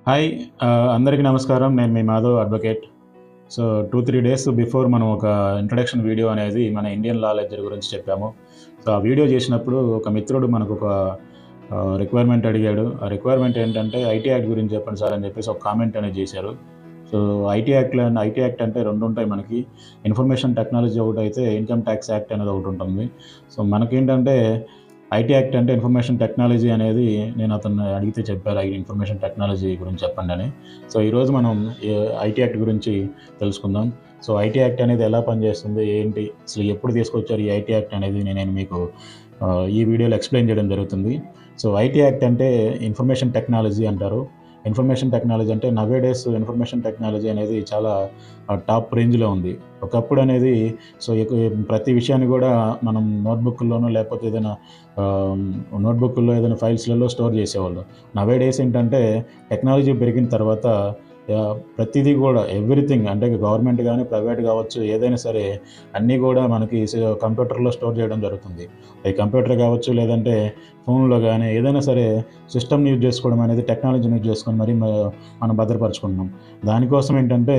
Hi అందరికీ నమస్కారం. నేను మీ Madhav advocate. So 2-3 days before మనం ఒక ఇంట్రడక్షన్ వీడియో అనేది మన ఇండియన్ లా లెడ్జర్ గురించి చెప్పాము. సో ఆ వీడియో చేసినప్పుడు ఒక మిత్రుడు మనకు ఒక రిక్వైర్మెంట్ అడిగాడు. ఆ రిక్వైర్మెంట్ ఏంటంటే ఐటీ యాక్ట్ గురించి చెప్పండి సార్ అని చెప్పేసి ఒక కామెంట్ అనేది చేశారు. సో ఐటీ యాక్ట్ అంటే రెండు ఉంటాయి మనకి. ఇన్ఫర్మేషన్ టెక్నాలజీ ఒకటి అయితే ఇన్కమ్ ట్యాక్స్ యాక్ట్ అనేది ఒకటి ఉంటుంది. సో మనకేంటంటే ఐటీ యాక్ట్ అంటే ఇన్ఫర్మేషన్ టెక్నాలజీ అనేది నేను అతన్ని అడిగితే చెప్పారు ఇన్ఫర్మేషన్ టెక్నాలజీ గురించి చెప్పండి అని. సో ఈరోజు మనం ఐటీ యాక్ట్ గురించి తెలుసుకుందాం. సో ఐటీ యాక్ట్ అనేది ఎలా పనిచేస్తుంది, ఏంటి, అసలు ఎప్పుడు తీసుకొచ్చారు ఈ ఐటీ యాక్ట్ అనేది నేను మీకు ఈ వీడియోలో ఎక్స్ప్లెయిన్ చేయడం జరుగుతుంది. సో ఐటీ యాక్ట్ అంటే ఇన్ఫర్మేషన్ టెక్నాలజీ అంటారు. ఇన్ఫర్మేషన్ టెక్నాలజీ అంటే నవేడేస్ ఇన్ఫర్మేషన్ టెక్నాలజీ అనేది చాలా టాప్ రేంజ్లో ఉంది. ఒకప్పుడు అనేది సో ప్రతి విషయాన్ని కూడా మనం నోట్బుక్లోనో లేకపోతే ఏదైనా నోట్బుక్లో ఏదైనా ఫైల్స్లలో స్టోర్ చేసేవాళ్ళు. నవేడేస్ ఏంటంటే టెక్నాలజీ పెరిగిన తర్వాత ప్రతిదీ కూడా ఎవ్రీథింగ్ అంటే గవర్నమెంట్ కానీ ప్రైవేట్ కావచ్చు ఏదైనా సరే అన్నీ కూడా మనకి కంప్యూటర్లో స్టోర్ చేయడం జరుగుతుంది. అది కంప్యూటర్ కావచ్చు లేదంటే ఫోన్లో కానీ ఏదైనా సరే సిస్టమ్ని యూజ్ చేసుకోవడం అనేది టెక్నాలజీని యూజ్ చేసుకొని మరి మనం భద్రపరచుకుంటున్నాం. దానికోసం ఏంటంటే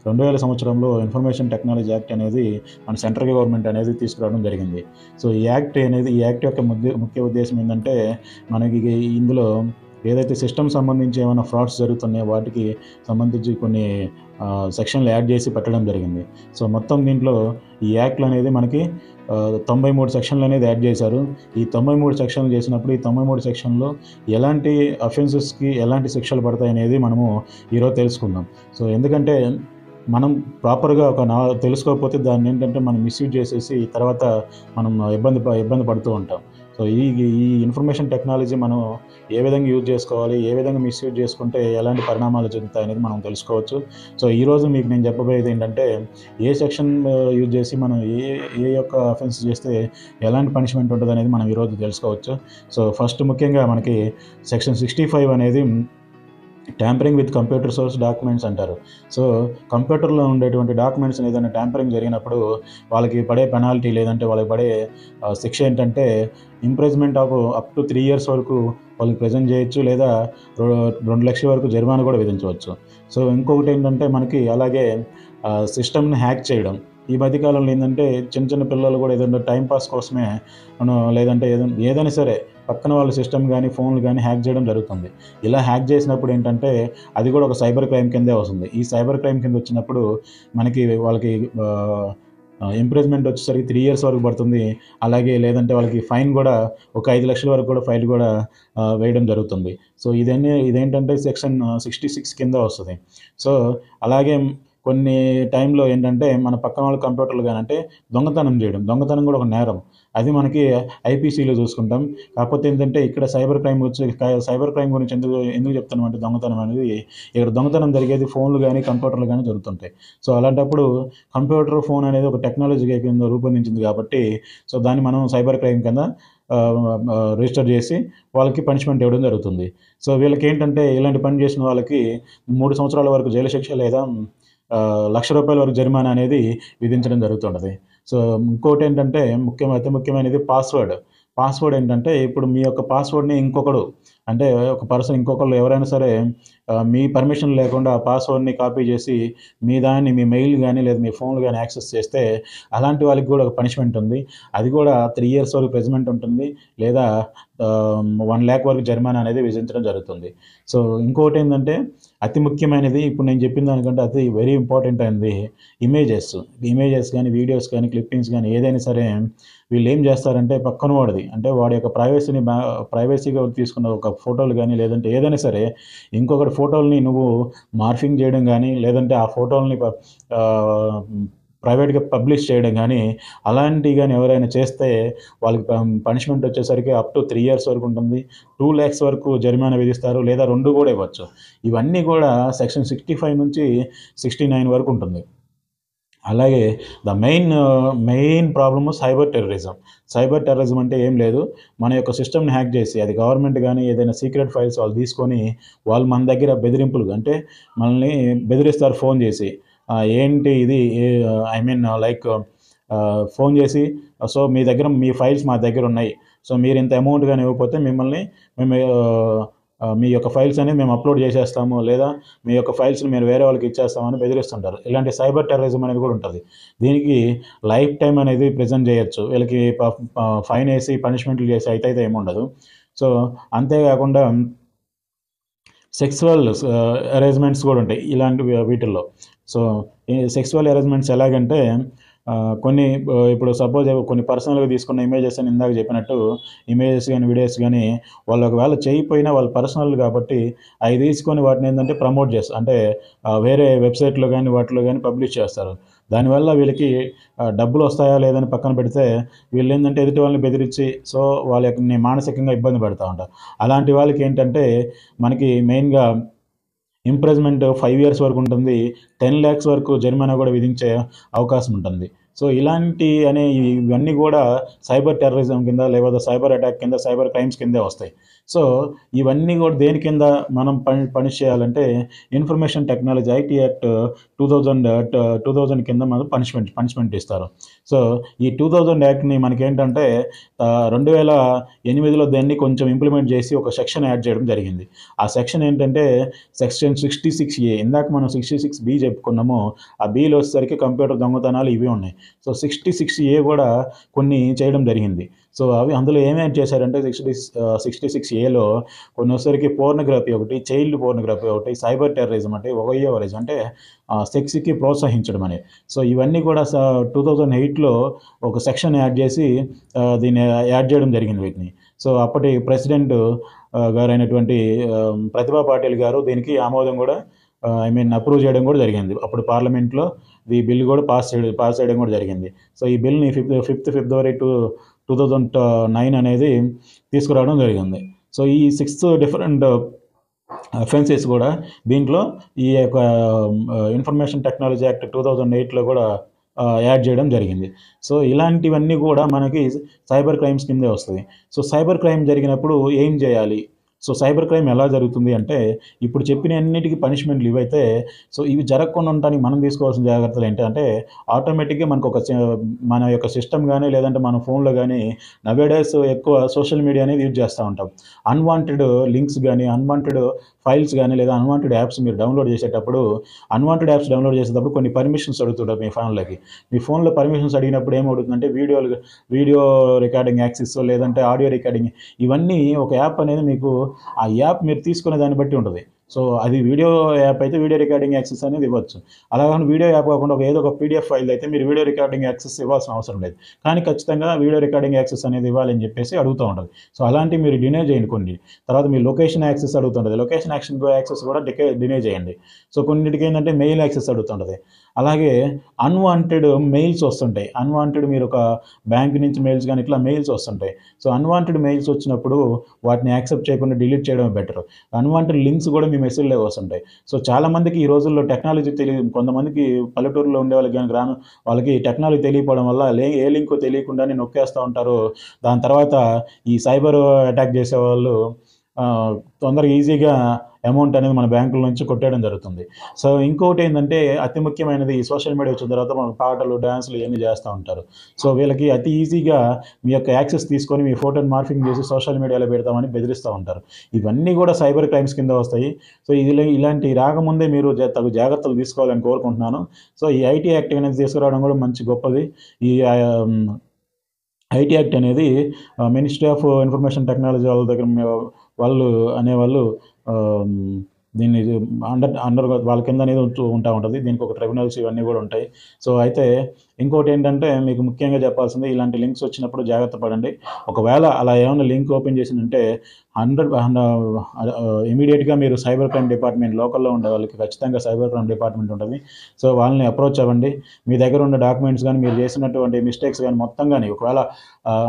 2000 సంవత్సరంలో ఇన్ఫర్మేషన్ టెక్నాలజీ యాక్ట్ అనేది మన సెంట్రల్ గవర్నమెంట్ అనేది తీసుకురావడం జరిగింది. సో ఈ యాక్ట్ యొక్క ముఖ్య ఉద్దేశం ఏంటంటే మనకి ఇందులో ఏదైతే సిస్టమ్ సంబంధించి ఏమైనా ఫ్రాడ్స్ జరుగుతున్నాయో వాటికి సంబంధించి కొన్ని సెక్షన్లు యాడ్ చేసి పెట్టడం జరిగింది. సో మొత్తం దీంట్లో ఈ యాక్ట్లు అనేది మనకి 93 సెక్షన్లు అనేది యాడ్ చేశారు. ఈ 93 సెక్షన్లు చేసినప్పుడు ఈ 93 సెక్షన్లో ఎలాంటి అఫెన్సెస్కి ఎలాంటి శిక్షలు పడతాయి అనేది మనము ఈరోజు తెలుసుకుందాం. సో ఎందుకంటే మనం ప్రాపర్గా తెలుసుకోకపోతే దాన్ని ఏంటంటే మనం మిస్యూజ్ చేసేసి తర్వాత మనం ఇబ్బంది పడుతూ ఉంటాం. సో ఈ ఇన్ఫర్మేషన్ టెక్నాలజీ మనం ఏ విధంగా యూజ్ చేసుకోవాలి, ఏ విధంగా మిస్యూజ్ చేసుకుంటే ఎలాంటి పరిణామాలు చెందుతాయి అనేది మనం తెలుసుకోవచ్చు. సో ఈరోజు మీకు నేను చెప్పబోయేది ఏంటంటే ఏ సెక్షన్ యూజ్ చేసి మనం ఏ యొక్క అఫెన్స్ చేస్తే ఎలాంటి పనిష్మెంట్ ఉంటుంది అనేది మనం ఈరోజు తెలుసుకోవచ్చు. సో ఫస్ట్ ముఖ్యంగా మనకి సెక్షన్ 65 అనేది tampering with computer source documents అంటారు. సో కంప్యూటర్లో ఉండేటువంటి డాక్యుమెంట్స్ ఏదైనా ట్యాంపరింగ్ జరిగినప్పుడు వాళ్ళకి పడే పెనాల్టీ లేదంటే వాళ్ళకి పడే శిక్ష ఏంటంటే imprisonment of up to 3 years వరకు వాళ్ళకి ప్రెజెంట్ చేయొచ్చు, లేదా 2 లక్షల వరకు జరిమానా కూడా విధించవచ్చు. సో ఇంకొకటి ఏంటంటే మనకి అలాగే సిస్టమ్ని హ్యాక్ చేయడం. ఈ మధ్యకాలంలో ఏంటంటే చిన్న పిల్లలు కూడా ఏదైనా టైంపాస్ కోసమే లేదంటే ఏదైనా సరే పక్కన వాళ్ళ సిస్టమ్ కానీ ఫోన్లు కానీ హ్యాక్ చేయడం జరుగుతుంది. ఇలా హ్యాక్ చేసినప్పుడు ఏంటంటే అది కూడా ఒక సైబర్ క్రైమ్ కిందే వస్తుంది. ఈ సైబర్ క్రైమ్ కింద వచ్చినప్పుడు మనకి వాళ్ళకి ఇంప్రెజ్మెంట్ వచ్చేసరికి 3 years వరకు పడుతుంది. అలాగే లేదంటే వాళ్ళకి ఫైన్ కూడా ఒక 5 లక్షల వరకు కూడా ఫైన్ కూడా వేయడం జరుగుతుంది. సో ఇదేంటంటే సెక్షన్ 66 కింద వస్తుంది. సో అలాగే కొన్ని టైంలో ఏంటంటే మన పక్కన వాళ్ళ కంప్యూటర్లు కానీ అంటే దొంగతనం కూడా ఒక నేరం. అది మనకి ఐపీసీలో చూసుకుంటాం. కాకపోతే ఏంటంటే ఇక్కడ సైబర్ క్రైమ్ గురించి ఎందుకు చెప్తున్నాం అంటే దొంగతనం అనేది ఇక్కడ దొంగతనం జరిగేది ఫోన్లు కానీ కంప్యూటర్లు కానీ జరుగుతుంటాయి. సో అలాంటప్పుడు కంప్యూటర్ ఫోన్ అనేది ఒక టెక్నాలజీ కింద రూపొందించింది కాబట్టి సో దాన్ని మనం సైబర్ క్రైమ్ కింద రిజిస్టర్ చేసి వాళ్ళకి పనిష్మెంట్ ఇవ్వడం జరుగుతుంది. సో వీళ్ళకి ఏంటంటే ఇలాంటి పని చేసిన వాళ్ళకి 3 సంవత్సరాల వరకు జైలు శిక్ష లేదా ₹1,00,000 వరకు జరిమానా అనేది విధించడం జరుగుతుంటుంది. సో ఇంకోటి ఏంటంటే అతి ముఖ్యమైనది పాస్వర్డ్ ఏంటంటే ఇప్పుడు మీ యొక్క పాస్వర్డ్ని ఇంకొకరు అంటే ఒక పర్సన్ ఇంకొకరు ఎవరైనా సరే మీ పర్మిషన్ లేకుండా ఆ పాస్వర్డ్ని కాపీ చేసి మీ మెయిల్ కానీ లేదా మీ ఫోన్లు కానీ యాక్సెస్ చేస్తే అలాంటి వాళ్ళకి కూడా ఒక పనిష్మెంట్ ఉంది. అది కూడా 3 years వరకు ప్రెజమెంట్ ఉంటుంది, లేదా 1 lakh వరకు జరిమానా అనేది విధించడం జరుగుతుంది. సో ఇంకొకటి ఏంటంటే అతి ముఖ్యమైనది ఇప్పుడు నేను చెప్పిన దానికంటే అతి వెరీ ఇంపార్టెంట్ అయింది ఇమేజెస్ కానీ వీడియోస్ కానీ క్లిప్పింగ్స్ కానీ ఏదైనా సరే వీళ్ళు ఏం చేస్తారంటే పక్కన వాడి యొక్క ప్రైవసీగా తీసుకున్న ఒక ఫోటోలు కానీ లేదంటే ఏదైనా సరే ఇంకొకటి ఫోటోల్ని నువ్వు మార్ఫింగ్ చేయడం కానీ లేదంటే ఆ ఫోటోల్ని ప్రైవేట్గా పబ్లిష్ చేయడం కానీ అలాంటివి కానీ ఎవరైనా చేస్తే వాళ్ళకి పనిష్మెంట్ వచ్చేసరికి అప్ టు 3 years వరకు ఉంటుంది, 2 lakhs వరకు జరిమానా విధిస్తారు, లేదా 2 కూడా ఇవ్వచ్చు. ఇవన్నీ కూడా సెక్షన్ 65 నుంచి 69 వరకు ఉంటుంది. అలాగే మెయిన్ ప్రాబ్లము సైబర్ టెర్రరిజం అంటే ఏం లేదు, మన యొక్క సిస్టమ్ని హ్యాక్ చేసి అది గవర్నమెంట్ కానీ ఏదైనా సీక్రెట్ ఫైల్స్ వాళ్ళు తీసుకొని వాళ్ళు మన దగ్గర బెదిరింపులు అంటే మనల్ని బెదిరిస్తారు ఫోన్ చేసి. ఏంటి ఇది లైక్ ఫోన్ చేసి సో మీ ఫైల్స్ మా దగ్గర ఉన్నాయి, సో మీరు ఇంత అమౌంట్ కానీ ఇవ్వకపోతే మేము మీ యొక్క ఫైల్స్ అనేవి మేము అప్లోడ్ చేసేస్తాము, లేదా మీ యొక్క ఫైల్స్ని మీరు వేరే వాళ్ళకి ఇచ్చేస్తామని బెదిరిస్తుంటారు. ఇలాంటి సైబర్ టెర్రరిజం అనేది కూడా ఉంటుంది. దీనికి లైఫ్ టైం అనేది ప్రిజెంట్ చేయొచ్చు. వీళ్ళకి ఫైన్ వేసి పనిష్మెంట్లు చేసి అయితే ఏముండదు. సో అంతేకాకుండా సెక్సువల్ అరేంజ్మెంట్స్ కూడా ఉంటాయి ఇలాంటి వీటిల్లో. సో ఈ సెక్సువల్ అరేంజ్మెంట్స్ ఎలాగంటే కొన్ని ఇప్పుడు సపోజ్ కొన్ని పర్సనల్గా తీసుకున్న ఇమేజెస్ అని ఇందాక చెప్పినట్టు ఇమేజెస్ కానీ వీడియోస్ కానీ వాళ్ళు ఒకవేళ చేయకపోయినా వాళ్ళు పర్సనల్ కాబట్టి అవి తీసుకొని వాటిని ఏంటంటే ప్రమోట్ చేస్తారు, అంటే వేరే వెబ్సైట్లో కానీ వాటిలో కానీ పబ్లిష్ చేస్తారు. దానివల్ల వీళ్ళకి డబ్బులు వస్తాయా లేదని పక్కన పెడితే వీళ్ళు ఏంటంటే ఎదుటి వాళ్ళని బెదిరించి సో వాళ్ళని మానసికంగా ఇబ్బంది పెడతా ఉంటారు. అలాంటి వాళ్ళకి ఏంటంటే మనకి మెయిన్గా ఇంప్రెజ్మెంట్ 5 years వరకు ఉంటుంది, 10 lakhs వరకు జరిమానా కూడా విధించే అవకాశం ఉంటుంది. సో ఇవన్నీ కూడా సైబర్ టెర్రరిజం కింద లేకపోతే సైబర్ అటాక్ కింద సైబర్ క్రైమ్స్ కిందే వస్తాయి. సో ఇవన్నీ కూడా దేని కింద మనం పనిష్ చేయాలంటే ఇన్ఫర్మేషన్ టెక్నాలజీ ఐటీ యాక్ట్ 2000 కింద మనం పనిష్మెంట్ ఇస్తారు. సో ఈ 2000 యాక్ట్ని మనకేంటంటే 2008లో దాన్ని కొంచెం ఇంప్లిమెంట్ చేసి ఒక సెక్షన్ యాడ్ చేయడం జరిగింది. ఆ సెక్షన్ ఏంటంటే సెక్షన్ 66A. ఇందాక మనం 66B చెప్పుకున్నాము. ఆ బీలో వచ్చేసరికి కంప్యూటర్ దొంగతనాలు ఇవి ఉన్నాయి. సో 66A కూడా కొన్ని చేయడం జరిగింది. సో అందులో ఏమేమి చేశారంటే 66Aలో కొన్ని వచ్చేసరికి పోర్నోగ్రఫీ ఒకటి, చైల్డ్ పోర్నోగ్రఫీ ఒకటి, సైబర్ టెర్రరిజం అంటే వయోవరేజ్ అంటే సెక్స్కి ప్రోత్సహించడం అనేది. సో ఇవన్నీ కూడా 2008లో ఒక సెక్షన్ యాడ్ చేసి దీన్ని యాడ్ చేయడం జరిగింది వీటిని. సో అప్పటి ప్రెసిడెంట్ గారైనటువంటి ప్రతిభా పాటిల్ గారు దీనికి ఆమోదం కూడా అప్రూవ్ చేయడం కూడా జరిగింది. అప్పుడు పార్లమెంట్లో ఈ బిల్ కూడా పాస్ చేయడం కూడా జరిగింది. సో ఈ బిల్ని 5th February 2009 అనేది తీసుకురావడం జరిగింది. సో ఈ 6 డిఫరెంట్ అఫెన్సెస్ కూడా దీంట్లో ఈ యొక్క ఇన్ఫర్మేషన్ టెక్నాలజీ యాక్ట్ 2008లో కూడా యాడ్ చేయడం జరిగింది. సో ఇలాంటివన్నీ కూడా మనకి సైబర్ క్రైమ్స్ కిందే వస్తుంది. సో సైబర్ క్రైమ్ జరిగినప్పుడు ఏం చేయాలి? సో సైబర్ క్రైమ్ ఎలా జరుగుతుంది అంటే ఇప్పుడు చెప్పిన అన్నిటికీ పనిష్మెంట్లు ఇవైతే సో ఇవి జరగకుండా ఉండడానికి మనం తీసుకోవాల్సిన జాగ్రత్తలు ఏంటంటే ఆటోమేటిక్గా మన యొక్క సిస్టమ్ కానీ లేదంటే మన ఫోన్లో కానీ నవేడేస్ ఎక్కువ సోషల్ మీడియా అనేది యూజ్ చేస్తూ ఉంటాం. అన్వాంటెడ్ లింక్స్ కానీ అన్వాంటెడ్ ఫైల్స్ కానీ లేదా అన్వాంటెడ్ యాప్స్ మీరు డౌన్లోడ్ చేసేటప్పుడు కొన్ని పర్మిషన్స్ అడుగుతుంటారు మీ ఫోన్లోకి. మీ ఫోన్లో పర్మిషన్స్ అడిగినప్పుడు ఏమవుతుందంటే వీడియో రికార్డింగ్ యాక్సెస్ లేదంటే ఆడియో రికార్డింగ్ ఇవన్నీ ఒక యాప్ అనేది మీకు ఆ యాప్ మీరు తీసుకునే దాన్ని బట్టి ఉంటుంది. సో అది వీడియో యాప్ అయితే వీడియో రికార్డింగ్ యాక్సెస్ అనేది ఇవ్వచ్చు. అలాగే వీడియో యాప్ కాకుండా ఏదో ఒక PDF ఫైల్ అయితే మీరు వీడియో రికార్డింగ్ యాక్సెస్ ఇవ్వాల్సిన అవసరం లేదు. కానీ ఖచ్చితంగా వీడియో రికార్డింగ్ యాక్సెస్ అనేది ఇవ్వాలని చెప్పేసి అడుగుతూ ఉంటుంది. సో అలాంటివి మీరు డినే చేయండి కొన్ని. తర్వాత మీ లొకేషన్ యాక్సెస్ అడుగుతుంటుంది. లొకేషన్ యాక్సెస్ కూడా డినే చేయండి. సో కొన్నిటికి ఏంటంటే మెయిల్ యాక్సెస్ అడుగుతుంటుంది. అలాగే అన్వాంటెడ్ మెయిల్స్ వస్తుంటాయి. అన్వాంటెడ్ మీరు ఒక బ్యాంక్ నుంచి మెయిల్స్ కానీ ఇట్లా మెయిల్స్ వస్తుంటాయి. సో అన్వాంటెడ్ మెయిల్స్ వచ్చినప్పుడు వాటిని యాక్సెప్ట్ చేయకుండా డిలీట్ చేయడమే బెటర్. అన్వాంటెడ్ లింక్స్ కూడా మీ మెసేజ్లో వస్తుంటాయి. సో చాలామందికి ఈ రోజుల్లో టెక్నాలజీ తెలియదు. కొంతమందికి పల్లెటూరులో ఉండే వాళ్ళకి కానీ వాళ్ళకి టెక్నాలజీ తెలియకపోవడం వల్ల ఏ లింక్ తెలియకుండానే నొక్కేస్తూ ఉంటారు. దాని తర్వాత ఈ సైబర్ అటాక్ చేసేవాళ్ళు తొందరగా ఈజీగా అమౌంట్ అనేది మన బ్యాంకుల నుంచి కొట్టేయడం జరుగుతుంది. సో ఇంకొకటి ఏంటంటే అతి ముఖ్యమైనది ఈ సోషల్ మీడియా వచ్చిన తర్వాత మన పాటలు డాన్సులు ఇవన్నీ చేస్తూ ఉంటారు. సో వీళ్ళకి అతి ఈజీగా మీ యొక్క యాక్సెస్ తీసుకొని మీ ఫోటోని మార్ఫింగ్ చేసి సోషల్ మీడియాలో పెడతామని బెదిరిస్తూ ఉంటారు. ఇవన్నీ కూడా సైబర్ క్రైమ్స్ కింద వస్తాయి. సో ఇలాంటి రాకముందే మీరు తగు జాగ్రత్తలు తీసుకోవాలని కోరుకుంటున్నాను. సో ఈ ఐటీ యాక్ట్ అనేది తీసుకురావడం కూడా మంచి గొప్పది. ఈ ఐటీ యాక్ట్ అనేది మినిస్ట్రీ ఆఫ్ ఇన్ఫర్మేషన్ టెక్నాలజీ వాళ్ళ దగ్గర వాళ్ళు దీన్ని అండర్ వాళ్ళ కింద అనేది ఉంటా ఉంటుంది. దీనికి ఒక ట్రిబ్యునల్స్ ఇవన్నీ కూడా ఉంటాయి. సో అయితే ఇంకోటి ఏంటంటే మీకు ముఖ్యంగా చెప్పాల్సింది ఇలాంటి లింక్స్ వచ్చినప్పుడు జాగ్రత్త పడండి. ఒకవేళ అలా ఏమైనా లింక్ ఓపెన్ చేసిందంటే ఇమీడియట్గా మీరు సైబర్ క్రైమ్ డిపార్ట్మెంట్ లోకల్లో ఉండే వాళ్ళకి ఖచ్చితంగా సైబర్ క్రైమ్ డిపార్ట్మెంట్ ఉంటుంది. సో వాళ్ళని అప్రోచ్ అవ్వండి. మీ దగ్గర ఉన్న డాక్యుమెంట్స్ కానీ మీరు చేసినటువంటి మిస్టేక్స్ కానీ మొత్తం కానీ ఒకవేళ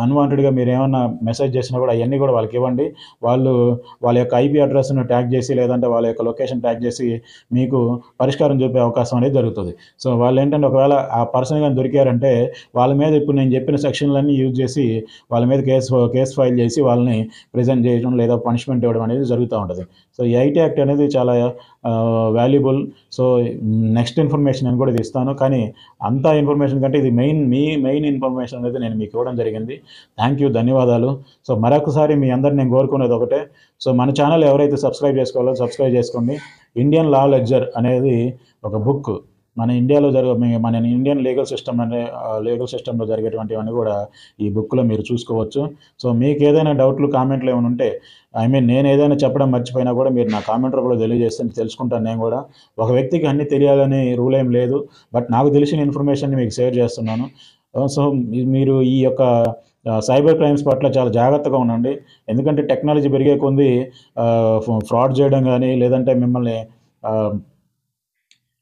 అన్వాంటెడ్గా మీరు ఏమన్నా మెసేజ్ చేసినా కూడా అవన్నీ కూడా వాళ్ళకి ఇవ్వండి. వాళ్ళ యొక్క IP అడ్రస్ను ట్యాగ్ చేసి లేదంటే వాళ్ళ యొక్క లొకేషన్ ట్యాగ్ చేసి మీకు పరిష్కారం చూపే అవకాశం అనేది జరుగుతుంది. సో వాళ్ళు ఏంటంటే ఒకవేళ ఆ పర్సన్ కానీ దొరికారంటే వాళ్ళ మీద ఇప్పుడు నేను చెప్పిన సెక్షన్లన్నీ యూజ్ చేసి వాళ్ళ మీద కేసు ఫైల్ చేసి వాళ్ళని ప్రెజెంట్ చేయడం లేదా పనిష్మెంట్ ఇవ్వడం అనేది జరుగుతూ ఉంటుంది. సో ఈ ఐటీ యాక్ట్ అనేది చాలా వాల్యుబుల్. సో నెక్స్ట్ ఇన్ఫర్మేషన్ నేను కూడా ఇది ఇస్తాను, కానీ అంతా ఇన్ఫర్మేషన్ కంటే ఇది మెయిన్ ఇన్ఫర్మేషన్ అనేది నేను మీకు ఇవ్వడం జరిగింది. థ్యాంక్ యూ, ధన్యవాదాలు. సో మరొకసారి మీ అందరిని నేను కోరుకునేది ఒకటే, సో మన ఛానల్ ఎవరైతే సబ్స్క్రైబ్ చేసుకోవాలో సబ్స్క్రైబ్ చేసుకోండి. ఇండియన్ లా లెడ్జర్ అనేది ఒక బుక్. మన ఇండియాలో మన ఇండియన్ లీగల్ సిస్టంలో జరిగేటువంటివన్నీ కూడా ఈ బుక్లో మీరు చూసుకోవచ్చు. సో మీకు ఏదైనా డౌట్లు కామెంట్లు ఏమైనా ఉంటే, నేను ఏదైనా చెప్పడం మర్చిపోయినా కూడా మీరు నా కామెంట్ రూపంలో తెలియజేస్తే తెలుసుకుంటాను. నేను కూడా ఒక వ్యక్తికి అన్నీ తెలియాలని రూల్ ఏం లేదు, బట్ నాకు తెలిసిన ఇన్ఫర్మేషన్ని మీకు షేర్ చేస్తున్నాను. సో మీరు ఈ యొక్క సైబర్ క్రైమ్స్ పట్ల చాలా జాగ్రత్తగా ఉండండి. ఎందుకంటే టెక్నాలజీ పెరిగే కొద్దీ ఫ్రాడ్ చేయడం కానీ, లేదంటే మిమ్మల్ని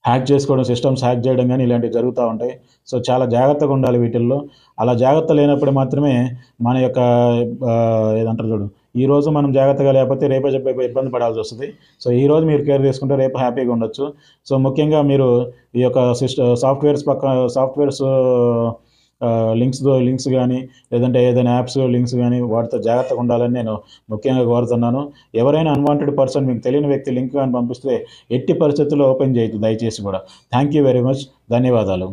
హ్యాక్ చేసుకోవడం, సిస్టమ్స్ హ్యాక్ చేయడం కానీ ఇలాంటివి జరుగుతూ ఉంటాయి. సో చాలా జాగ్రత్తగా ఉండాలి వీటిల్లో. అలా జాగ్రత్త లేనప్పుడు మాత్రమే మన యొక్క ఏదంటారు చూడు, ఈరోజు మనం జాగ్రత్తగా లేకపోతే రేపే ఇబ్బంది పడాల్సి వస్తుంది. సో ఈరోజు మీరు కేర్ తీసుకుంటే రేపు హ్యాపీగా ఉండొచ్చు. సో ముఖ్యంగా మీరు ఈ యొక్క సాఫ్ట్వేర్స్ లింక్స్ కానీ, లేదంటే ఏదైనా యాప్స్ లింక్స్ కానీ వాటితో జాగ్రత్తగా ఉండాలని నేను ముఖ్యంగా కోరుతున్నాను. ఎవరైనా అన్వాంటెడ్ పర్సన్, మీకు తెలియని వ్యక్తి లింక్ కానీ పంపిస్తే ఎట్టి పరిస్థితుల్లో ఓపెన్ చేయొద్దు దయచేసి కూడా. థ్యాంక్ యూ వెరీ మచ్, ధన్యవాదాలు.